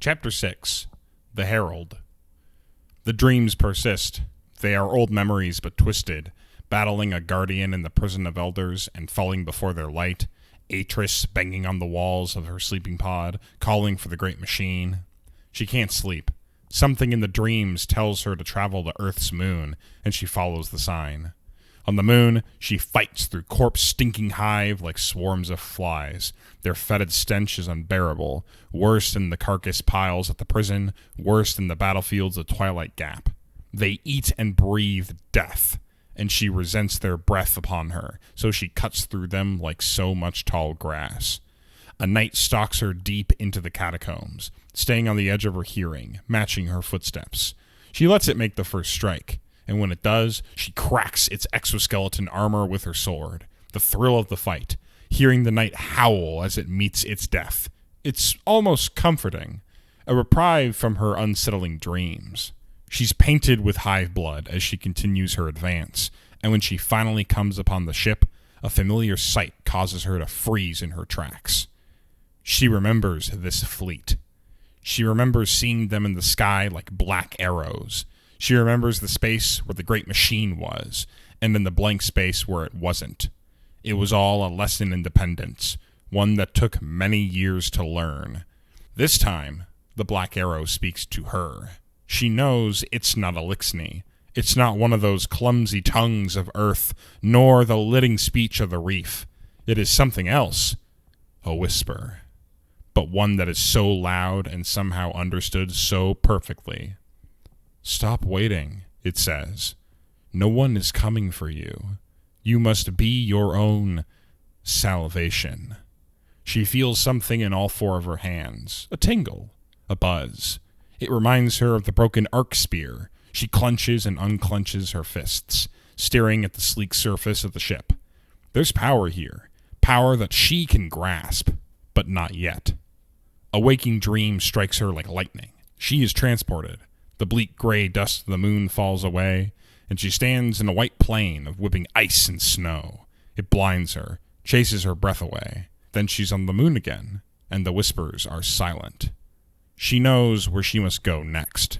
Chapter 6. The Herald. The dreams persist. They are old memories but twisted, battling a guardian in the prison of elders and falling before their light, Atris banging on the walls of her sleeping pod, calling for the great machine. She can't sleep. Something in the dreams tells her to travel to Earth's moon, and she follows the sign. On the moon, she fights through corpse-stinking hive like swarms of flies. Their fetid stench is unbearable, worse than the carcass piles at the prison, worse than the battlefields of Twilight Gap. They eat and breathe death, and she resents their breath upon her, so she cuts through them like so much tall grass. A night stalks her deep into the catacombs, staying on the edge of her hearing, matching her footsteps. She lets it make the first strike, and when it does, she cracks its exoskeleton armor with her sword. The thrill of the fight, hearing the night howl as it meets its death. It's almost comforting, a reprieve from her unsettling dreams. She's painted with hive blood as she continues her advance, and when she finally comes upon the ship, a familiar sight causes her to freeze in her tracks. She remembers this fleet. She remembers seeing them in the sky like black arrows. She remembers the space where the great machine was, and in the blank space where it wasn't. It was all a lesson in dependence, one that took many years to learn. This time, the black arrow speaks to her. She knows it's not Elixni. It's not one of those clumsy tongues of Earth, nor the living speech of the reef. It is something else. A whisper. But one that is so loud and somehow understood so perfectly. "Stop waiting," it says. "No one is coming for you. You must be your own salvation." She feels something in all four of her hands. A tingle. A buzz. It reminds her of the broken arc spear. She clenches and unclenches her fists, staring at the sleek surface of the ship. There's power here. Power that she can grasp, but not yet. A waking dream strikes her like lightning. She is transported. The bleak gray dust of the moon falls away, and she stands in a white plain of whipping ice and snow. It blinds her, chases her breath away. Then she's on the moon again, and the whispers are silent. She knows where she must go next.